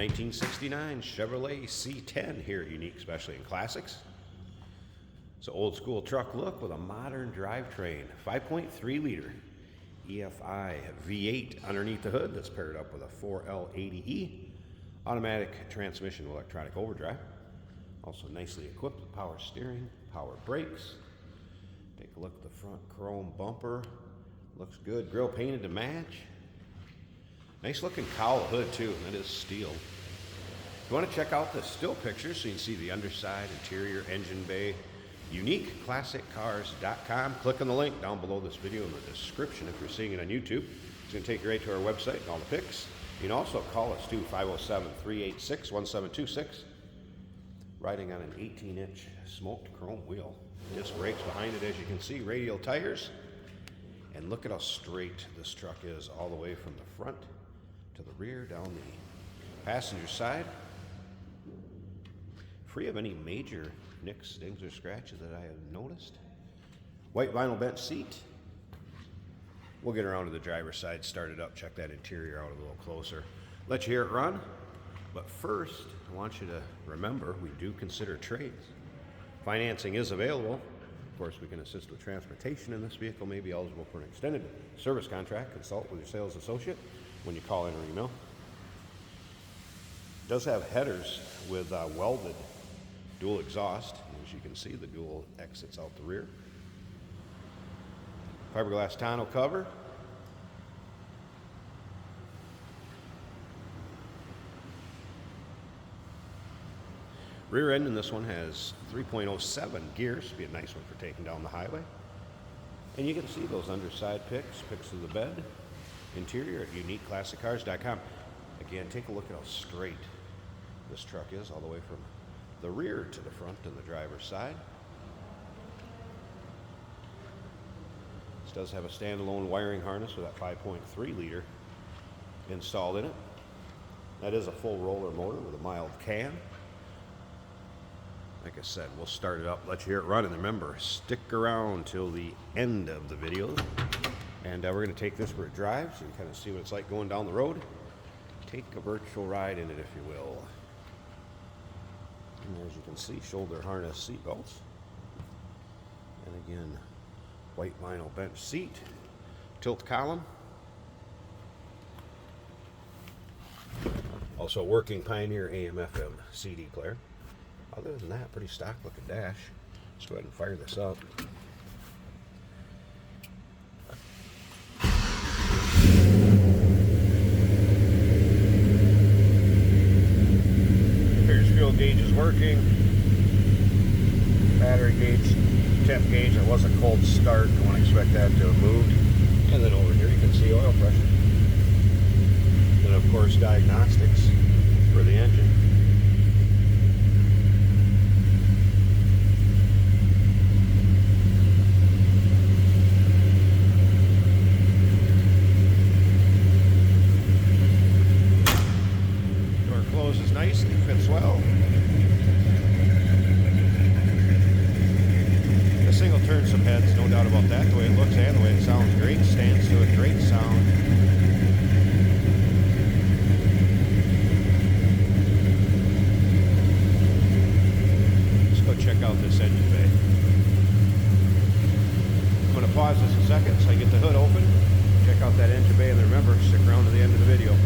1969 Chevrolet C10 here at Unique Specialty and Classics. It's an old school truck look with a modern drivetrain. 5.3 liter EFI V8 underneath the hood that's paired up with a 4L80E automatic transmission with electronic overdrive. Also nicely equipped with power steering, power brakes. Take a look at the front chrome bumper. Looks good. Grille painted to match. Nice looking cowl hood too, and that is steel. If you want to check out the still pictures so you can see the underside, interior, engine bay, uniqueclassiccars.com. Click on the link down below this video in the description if you're seeing it on YouTube. It's going to take you right to our website and all the pics. You can also call us too, 507-386-1726. Riding on an 18-inch smoked chrome wheel. Disc brakes behind it as you can see, radial tires. And look at how straight this truck is all the way from the front to the rear, down the passenger side. Free of any major nicks, dings, or scratches that I have noticed. White vinyl bench seat. We'll get around to the driver's side, start it up, check that interior out a little closer. Let you hear it run. But first, I want you to remember, we do consider trades. Financing is available. Of course, we can assist with transportation in this vehicle, may be eligible for an extended service contract. Consult with your sales associate when you call in or email. It does have headers with welded dual exhaust. As you can see, the dual exits out the rear. Fiberglass tonneau cover. Rear end in this one has 3.07 gears, be a nice one for taking down the highway. And you can see those underside pics of the bed, interior at uniqueclassiccars.com. Again, take a look at how straight this truck is all the way from the rear to the front and the driver's side. This does have a standalone wiring harness with that 5.3 liter installed in it. That is a full roller motor with a mild cam. Like I said, we'll start it up, let you hear it run, and remember, stick around till the end of the video. And we're going to take this for a drive so you can kind of see what it's like going down the road. Take a virtual ride in it, if you will. And as you can see, shoulder harness seat belts. And again, white vinyl bench seat, tilt column. Also working Pioneer AM/FM CD player. Other than that, pretty stock looking dash. Let's go ahead and fire this up. Here's fuel gauge is working. Battery gauge, temp gauge. It was a cold start. Don't expect that to have moved. And then over here you can see oil pressure. And of course diagnostics for the engine. Closes nicely, fits well. This thing will turn some heads, no doubt about that. The way it looks and the way it sounds, great. Stands to a great sound. Let's go check out this engine bay. I'm going to pause this a second so I get the hood open. Check out that engine bay, and remember, stick around to the end of the video.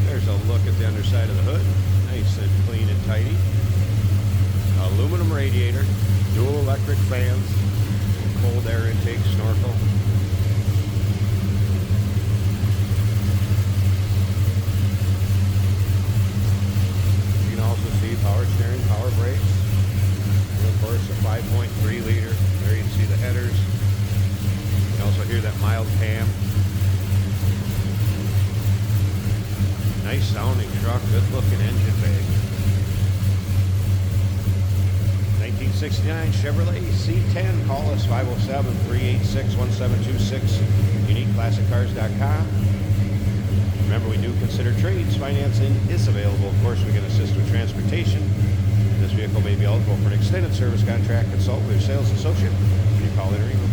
There's a look at the underside of the hood. Nice and clean and tidy. Aluminum radiator, dual electric fans, cold air intake snorkel. You can also see power steering, power brakes, and of course a 5.3 liter. There you can see the headers. You can also hear that mild cam. Nice sounding truck, good looking engine bay. 1969 Chevrolet C10. Call us 507-386-1726. UniqueClassicCars.com. Remember, we do consider trades. Financing is available. Of course, we can assist with transportation. This vehicle may be eligible for an extended service contract. Consult with your sales associate when you call in or email.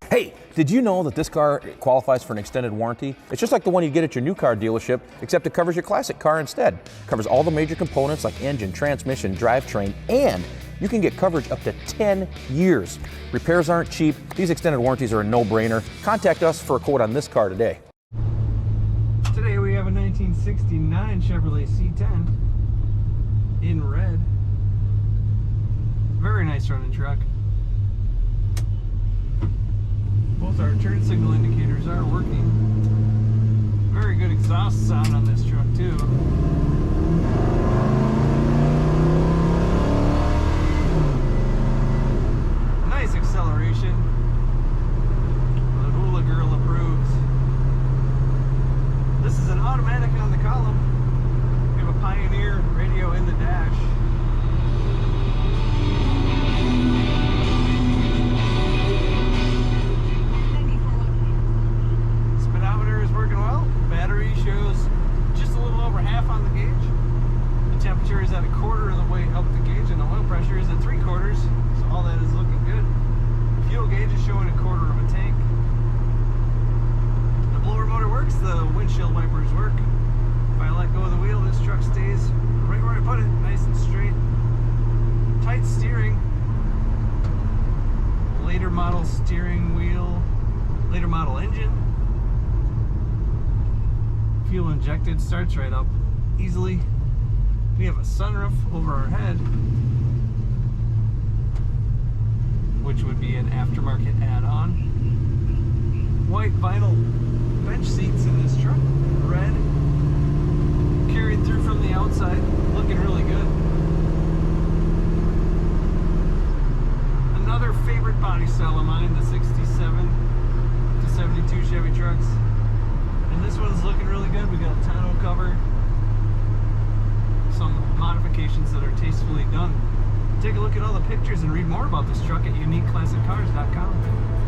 Hey, Did you know that this car qualifies for an extended warranty? It's just like the one you get at your new car dealership, except it covers your classic car instead. It covers all the major components like engine, transmission, drivetrain, and you can get coverage up to 10 years. Repairs aren't cheap. These extended warranties are a no-brainer. Contact us for a quote on this car today. Today we have a 1969 Chevrolet C10 in red. Very nice running truck. Both our turn signal indicators are working. Very good exhaust sound on this truck too. Nice acceleration. The hula girl approves. This is an automatic on the column. We have a Pioneer radio in the dash. Speedometer is working well. Battery shows just a little over half on the gauge. The temperature is at a quarter of the way up the gauge, and the oil pressure is at 3/4. So all that is looking good. Fuel gauge is showing a quarter of a tank. The blower motor works. The windshield wipers work. If I let go of the wheel, this truck stays right where I put it, nice and straight. Tight steering. Later model steering wheel. Later model engine. Fuel injected, starts right up easily. We have a sunroof over our head, which would be an aftermarket add-on. White vinyl bench seats in this truck, red, carried through from the outside, looking really good. Another favorite body style of mine, the 67 to 72 Chevy trucks. And this one's looking really good. We got a tonneau cover, some modifications that are tastefully done. Take a look at all the pictures and read more about this truck at uniqueclassiccars.com.